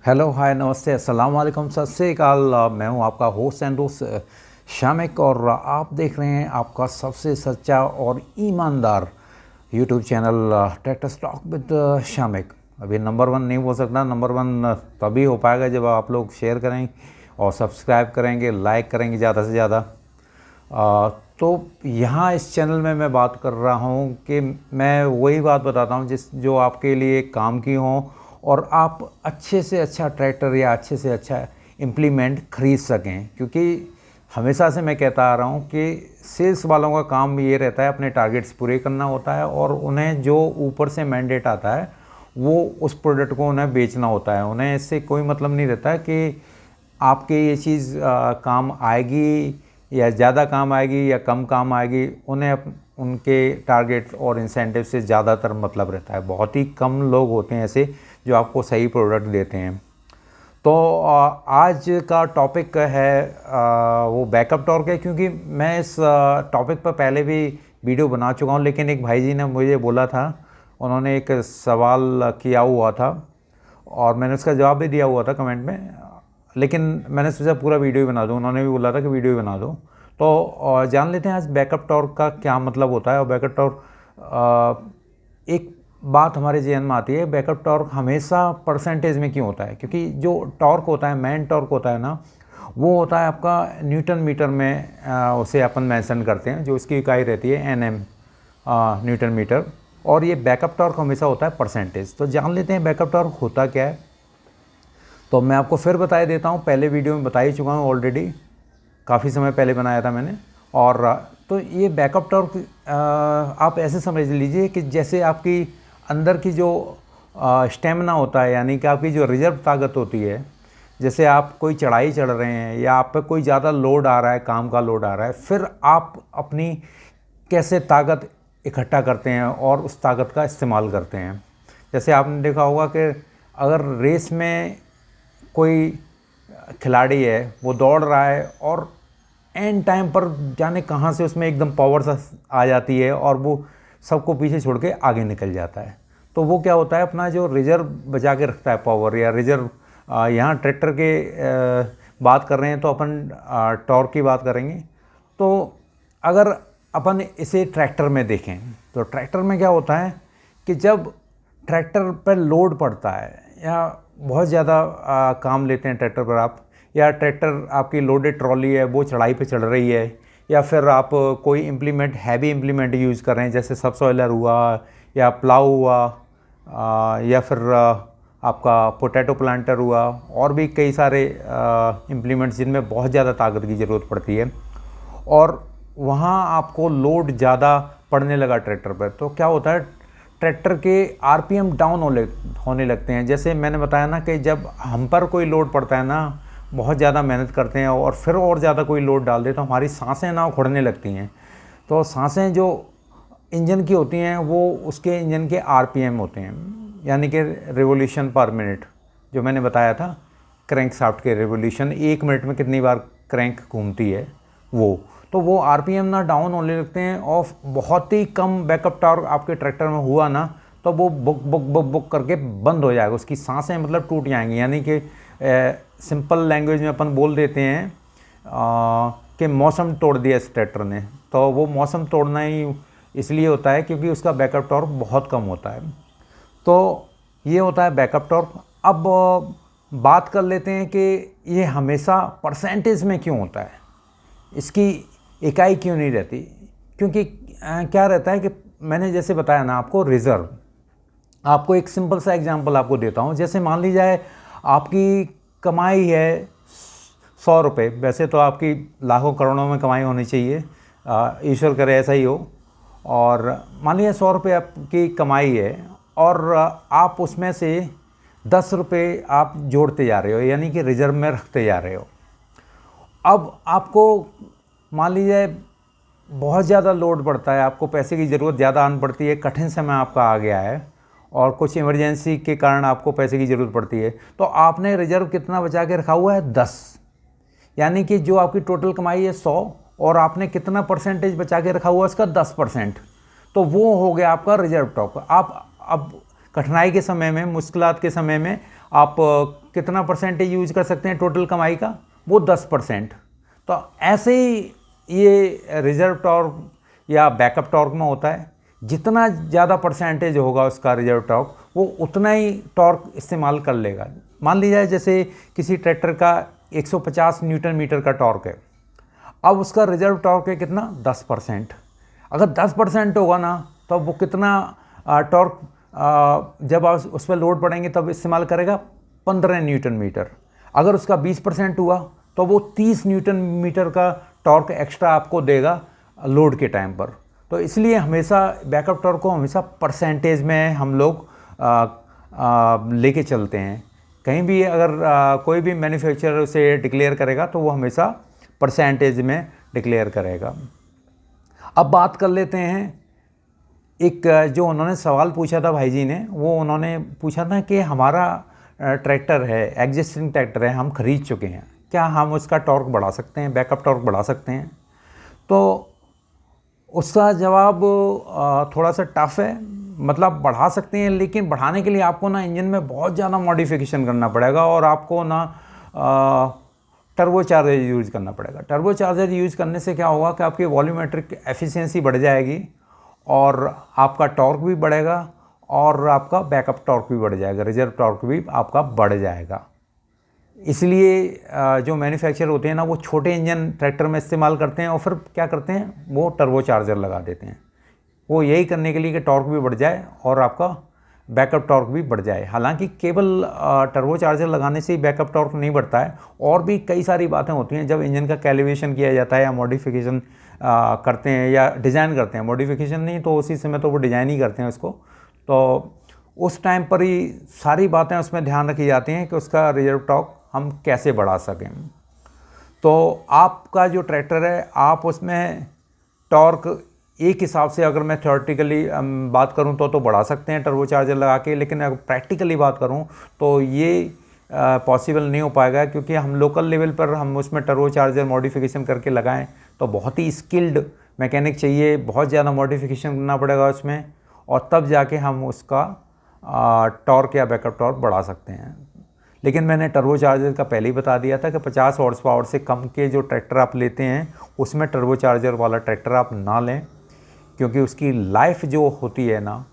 Hello hi नमस्ते अस्सलाम वालेकुम सत श्री अकाल। मैं हूं आपका होस्ट एंड दोस्त शामिक और आप देख रहे हैं आपका सबसे सच्चा और ईमानदार YouTube channel tractor stock with Shamik. अभी नंबर 1 नहीं हो सकता, नंबर 1 तभी हो पाएगा जब आप लोग शेयर करें और सब्सक्राइब करेंगे, लाइक करेंगे ज़्यादा से ज़्यादा। तो यहाँ इस चैनल में मैं बात कर रहा हूँ कि मैं वही बात बताता हूँ जो आपके लिए काम की हो और आप अच्छे से अच्छा ट्रैक्टर या अच्छे से अच्छा इम्प्लीमेंट ख़रीद सकें। क्योंकि हमेशा से मैं कहता आ रहा हूँ कि सेल्स वालों का काम ये रहता है अपने टारगेट्स पूरे करना होता है और उन्हें जो ऊपर से मैंडेट आता है वो उस प्रोडक्ट को उन्हें बेचना होता है। उन्हें इससे कोई मतलब नहीं रहता कि आपके ये चीज़ काम आएगी या ज़्यादा काम आएगी या कम काम आएगी। उन्हें उनके टारगेट और इंसेंटिव से ज़्यादातर मतलब रहता है। बहुत ही कम लोग होते हैं ऐसे जो आपको सही प्रोडक्ट देते हैं। तो आज का टॉपिक है वो बैकअप टॉर्क है। क्योंकि मैं इस टॉपिक पर पहले भी वीडियो बना चुका हूँ, लेकिन एक भाई जी ने मुझे बोला था, उन्होंने एक सवाल किया हुआ था और मैंने उसका जवाब भी दिया हुआ था कमेंट में, लेकिन मैंने सोचा पूरा वीडियो ही बना दूँ। उन्होंने भी बोला था कि वीडियो ही बना दो। तो जान लेते हैं आज बैकअप टॉर्क का क्या मतलब होता है। और बैकअप टॉर्क एक बात हमारे जहन में आती है, बैकअप टॉर्क हमेशा परसेंटेज में क्यों होता है? क्योंकि जो टॉर्क होता है, मेन टॉर्क होता है ना, वो होता है आपका न्यूटन मीटर में, उसे अपन मेंशन करते हैं, जो उसकी इकाई रहती है एनएम, न्यूटन मीटर। और ये बैकअप टॉर्क हमेशा होता है परसेंटेज। तो जान लेते हैं बैकअप टॉर्क होता क्या है। तो मैं आपको फिर बता देता हूँ, पहले वीडियो में बता ही चुका हूँ ऑलरेडी, काफ़ी समय पहले बनाया था मैंने। और तो ये बैकअप टॉर्क आप ऐसे समझ लीजिए कि जैसे आपकी अंदर की जो स्टेमिना होता है, यानी कि आपकी जो रिजर्व ताकत होती है। जैसे आप कोई चढ़ाई चढ़ रहे हैं या आप पे कोई ज़्यादा लोड आ रहा है, काम का लोड आ रहा है, फिर आप अपनी कैसे ताकत इकट्ठा करते हैं और उस ताकत का इस्तेमाल करते हैं। जैसे आपने देखा होगा कि अगर रेस में कोई खिलाड़ी है, वो दौड़ रहा है और एंड टाइम पर जाने कहाँ से उसमें एकदम पावर सा आ जाती है और वो सबको पीछे छोड़ के आगे निकल जाता है। तो वो क्या होता है, अपना जो रिजर्व बचा के रखता है, पावर या रिजर्व। यहाँ ट्रैक्टर के बात कर रहे हैं तो अपन टॉर्क की बात करेंगे। तो अगर अपन इसे ट्रैक्टर में देखें तो ट्रैक्टर में क्या होता है कि जब ट्रैक्टर पर लोड पड़ता है या बहुत ज़्यादा काम लेते हैं ट्रैक्टर पर आप, या ट्रैक्टर आपकी लोडेड ट्रॉली है वो चढ़ाई पे चढ़ रही है, या फिर आप कोई इम्प्लीमेंट, हैवी इम्प्लीमेंट यूज़ कर रहे हैं, जैसे सबसॉइलर हुआ या प्लाऊ हुआ, या फिर आपका पोटैटो प्लांटर हुआ, और भी कई सारे इम्प्लीमेंट्स जिनमें बहुत ज़्यादा ताकत की ज़रूरत पड़ती है और वहाँ आपको लोड ज़्यादा पड़ने लगा ट्रैक्टर पर। तो क्या होता है, ट्रैक्टर के आरपीएम डाउन होने लगते हैं। जैसे मैंने बताया ना कि जब हम पर कोई लोड पड़ता है ना, बहुत ज़्यादा मेहनत करते हैं और फिर और ज़्यादा कोई लोड डाल दे तो हमारी सांसें ना उखड़ने लगती हैं। तो सांसें जो इंजन की होती हैं वो उसके इंजन के आरपीएम होते हैं, यानी कि रिवोल्यूशन पर मिनट, जो मैंने बताया था क्रैंक शाफ्ट के रिवोल्यूशन, 1 मिनट में कितनी बार क्रैंक घूमती है वो। तो वो आरपीएम ना डाउन होने लगते हैं और बहुत ही कम बैकअप टॉर्क आपके ट्रैक्टर में हुआ ना, तो वो बुक बुक बुक बुक करके बंद हो जाएगा, उसकी सांसें मतलब टूट जाएंगी। यानी कि सिंपल लैंग्वेज में अपन बोल देते हैं कि मौसम तोड़ दिया इस ट्रैक्टर ने। तो वो मौसम तोड़ना ही इसलिए होता है क्योंकि उसका बैकअप टॉर्क बहुत कम होता है। तो ये होता है बैकअप टॉर्क। अब बात कर लेते हैं कि ये हमेशा परसेंटेज में क्यों होता है, इसकी इकाई क्यों नहीं रहती। क्योंकि क्या रहता है कि मैंने जैसे बताया ना आपको रिज़र्व, आपको एक सिंपल सा एग्जांपल आपको देता हूँ। जैसे मान ली जाए आपकी कमाई है 100 रुपये, वैसे तो आपकी लाखों करोड़ों में कमाई होनी चाहिए, ईश्वर करे ऐसा ही हो। और मान लीजिए 100 रुपये आपकी कमाई है और आप उसमें से 10 रुपये आप जोड़ते जा रहे हो, यानी कि रिजर्व में रखते जा रहे हो। अब आपको मान लीजिए बहुत ज़्यादा लोड पड़ता है, आपको पैसे की ज़रूरत ज़्यादा आन पड़ती है, कठिन समय आपका आ गया है और कुछ इमरजेंसी के कारण आपको पैसे की ज़रूरत पड़ती है, तो आपने रिजर्व कितना बचा के रखा हुआ है? 10। यानी कि जो आपकी टोटल कमाई है 100 और आपने कितना परसेंटेज बचा के रखा हुआ है इसका? 10%। तो वो हो गया आपका रिजर्व टॉक। आप अब कठिनाई के समय में, मुश्किलात के समय में आप कितना परसेंटेज यूज़ कर सकते हैं टोटल कमाई का, वो 10%। तो ऐसे ही ये रिजर्व टॉर्क या बैकअप टॉर्क में होता है, जितना ज़्यादा परसेंटेज होगा उसका रिजर्व टॉर्क, वो उतना ही टॉर्क इस्तेमाल कर लेगा। मान लीजिए जैसे किसी ट्रैक्टर का 150 न्यूटन मीटर का टॉर्क है, अब उसका रिजर्व टॉर्क है कितना, 10%। अगर 10% होगा ना, तो वो कितना टॉर्क जब आप उस पर लोड पड़ेंगे तब इस्तेमाल करेगा, 15 न्यूटन मीटर। अगर उसका 20% हुआ तो वो 30 न्यूटन मीटर का टॉर्क एक्स्ट्रा आपको देगा लोड के टाइम पर। तो इसलिए हमेशा बैकअप टॉर्क को हमेशा परसेंटेज में हम लोग लेके चलते हैं। कहीं भी अगर कोई भी मैन्युफैक्चरर उसे डिक्लेयर करेगा तो वो हमेशा परसेंटेज में डिक्लेयर करेगा। अब बात कर लेते हैं, एक जो उन्होंने सवाल पूछा था भाई जी ने, वो उन्होंने पूछा था कि हमारा ट्रैक्टर है, एग्जिस्टिंग ट्रैक्टर है, हम खरीद चुके हैं, क्या हम उसका टॉर्क बढ़ा सकते हैं, बैकअप टॉर्क बढ़ा सकते हैं? तो उसका जवाब थोड़ा सा टफ है। मतलब बढ़ा सकते हैं, लेकिन बढ़ाने के लिए आपको ना इंजन में बहुत ज़्यादा मॉडिफिकेशन करना पड़ेगा और आपको ना टर्बो चार्जर यूज़ करना पड़ेगा। टर्बो चार्जर यूज़ करने से क्या होगा कि आपकी वॉल्यूमेट्रिक एफिशिएंसी बढ़ जाएगी और आपका टॉर्क भी बढ़ेगा और आपका बैकअप टॉर्क भी बढ़ जाएगा, रिजर्व टॉर्क भी आपका बढ़ जाएगा। इसलिए जो मैन्युफैक्चरर होते हैं ना, वो छोटे इंजन ट्रैक्टर में इस्तेमाल करते हैं और फिर क्या करते हैं, वो टर्बो चार्जर लगा देते हैं। वो यही करने के लिए कि टॉर्क भी बढ़ जाए और आपका बैकअप टॉर्क भी बढ़ जाए। हालांकि केवल टर्बो चार्जर लगाने से ही बैकअप टॉर्क नहीं बढ़ता है, और भी कई सारी बातें होती हैं। जब इंजन का कैलिब्रेशन किया जाता है या मॉडिफिकेशन करते हैं या डिज़ाइन करते हैं, मॉडिफिकेशन नहीं तो उसी समय तो वो डिज़ाइन ही करते हैं उसको, तो उस टाइम पर ही सारी बातें उसमें ध्यान रखी जाती हैं कि उसका रिजर्व टॉर्क हम कैसे बढ़ा सकें। तो आपका जो ट्रैक्टर है, आप उसमें टॉर्क एक हिसाब से, अगर मैं थ्योरेटिकली बात करूं तो बढ़ा सकते हैं टर्बो चार्जर लगा के, लेकिन अगर प्रैक्टिकली बात करूं तो ये पॉसिबल नहीं हो पाएगा, क्योंकि हम लोकल लेवल पर हम उसमें टर्बो चार्जर मॉडिफिकेशन करके लगाएं तो बहुत ही स्किल्ड मैकेनिक चाहिए, बहुत ज़्यादा मॉडिफिकेशन करना पड़ेगा उसमें, और तब जाके हम उसका टॉर्क या बैकअप टॉर्क बढ़ा सकते हैं। लेकिन मैंने टर्बो चार्जर का पहले ही बता दिया था कि 50 हॉर्स पावर से कम के जो ट्रैक्टर आप लेते हैं उसमें टर्बो चार्जर वाला ट्रैक्टर आप ना लें, क्योंकि उसकी लाइफ जो होती है ना,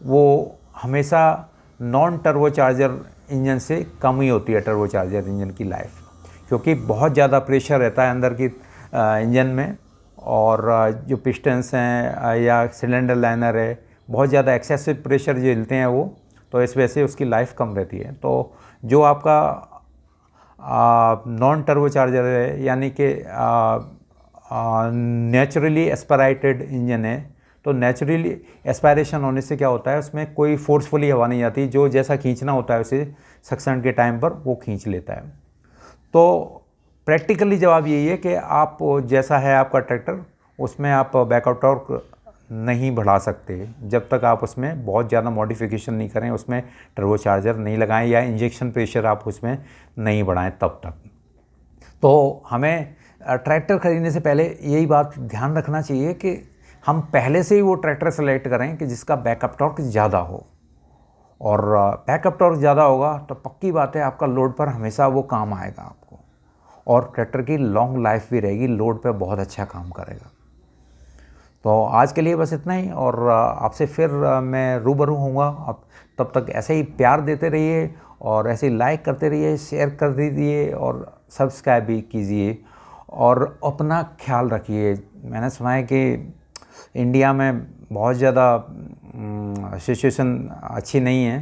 वो हमेशा नॉन टर्बो चार्जर इंजन से कम ही होती है। टर्बो चार्जर इंजन की लाइफ, क्योंकि बहुत ज़्यादा प्रेशर रहता है अंदर की इंजन में, और जो पिस्टन्स हैं या सिलेंडर लाइनर है, बहुत ज़्यादा एक्सेसिव प्रेशर झेलते हैं वो, तो इस वजह से उसकी लाइफ कम रहती है। तो जो आपका नॉन टर्बो चार्जर है, यानी कि नेचुरली एस्पायरेटेड इंजन है, तो नेचुरली एस्पायरेशन होने से क्या होता है, उसमें कोई फोर्सफुली हवा नहीं आती, जो जैसा खींचना होता है उसे सक्शन के टाइम पर वो खींच लेता है। तो प्रैक्टिकली जवाब यही है कि आप जैसा है आपका ट्रैक्टर, उसमें आप बैकअप टॉर्क नहीं बढ़ा सकते जब तक आप उसमें बहुत ज़्यादा मॉडिफिकेशन नहीं करें, उसमें टर्बो चार्जर नहीं लगाएं या इंजेक्शन प्रेशर आप उसमें नहीं बढ़ाएं तब तक। तो हमें ट्रैक्टर ख़रीदने से पहले यही बात ध्यान रखना चाहिए कि हम पहले से ही वो ट्रैक्टर सेलेक्ट करें कि जिसका बैकअप टॉर्क ज़्यादा हो, और बैकअप टॉर्क ज़्यादा होगा तो पक्की बात है आपका लोड पर हमेशा वो काम आएगा आपको, और ट्रैक्टर की लॉन्ग लाइफ भी रहेगी, लोड पे बहुत अच्छा काम करेगा। तो आज के लिए बस इतना ही, और आपसे फिर मैं रूबरू होऊंगा। आप तब तक ऐसे ही प्यार देते रहिए और ऐसे ही लाइक करते रहिए, शेयर कर दीजिए और सब्सक्राइब भी कीजिए, और अपना ख्याल रखिए। मैंने सुना है कि इंडिया में बहुत ज़्यादा सिचुएशन अच्छी नहीं है,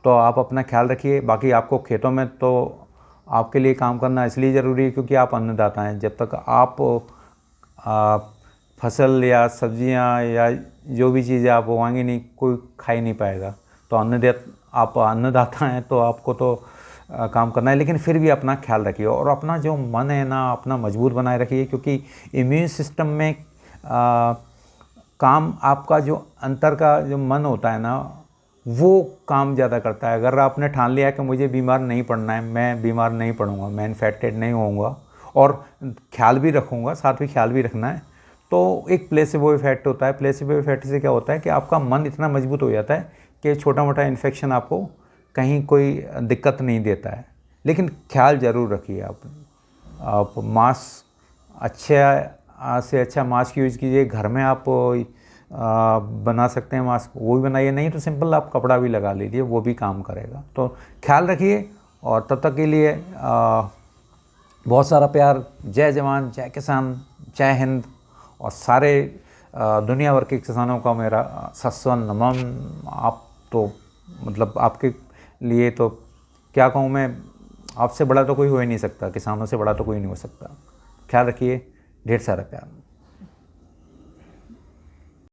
तो आप अपना ख्याल रखिए। बाकी आपको खेतों में तो आपके लिए काम करना इसलिए ज़रूरी है क्योंकि आप अन्नदाता हैं। जब तक आप फसल या सब्जियां या जो भी चीज़ें आप उगाएंगे नहीं, कोई खा ही नहीं पाएगा। तो आप अन्नदाता हैं तो आपको तो काम करना है, लेकिन फिर भी अपना ख्याल रखिए और अपना जो मन है ना, अपना मजबूत बनाए रखिए, क्योंकि इम्यून सिस्टम में काम आपका जो अंतर का जो मन होता है ना, वो काम ज़्यादा करता है। अगर आपने ठान लिया कि मुझे बीमार नहीं पड़ना है, मैं बीमार नहीं पड़ूंगा, मैं इन्फेक्टेड नहीं होऊंगा और ख्याल भी रखूँगा, साथ में ख्याल भी रखना है, तो एक प्लेसिबो इफेक्ट होता है। प्लेसिबो इफेक्ट से क्या होता है कि आपका मन इतना मजबूत हो जाता है कि छोटा मोटा इन्फेक्शन आपको कहीं कोई दिक्कत नहीं देता है, लेकिन ख्याल ज़रूर रखिए आप मास्क अच्छा से अच्छा मास्क यूज़ कीजिए। घर में आप बना सकते हैं मास्क, वो भी बनाइए, नहीं तो सिंपल आप कपड़ा भी लगा लीजिए, वो भी काम करेगा। तो ख्याल रखिए और तब तक के लिए बहुत सारा प्यार। जय जवान, जय किसान, जय हिंद। और सारे दुनिया भर के किसानों का मेरा सस्वन नमन। आप तो मतलब आपके लिए तो क्या कहूँ मैं, आपसे बड़ा तो कोई हो ही नहीं सकता, किसानों से बड़ा तो कोई नहीं हो सकता। ख्याल रखिए, ढेर सारा प्यार।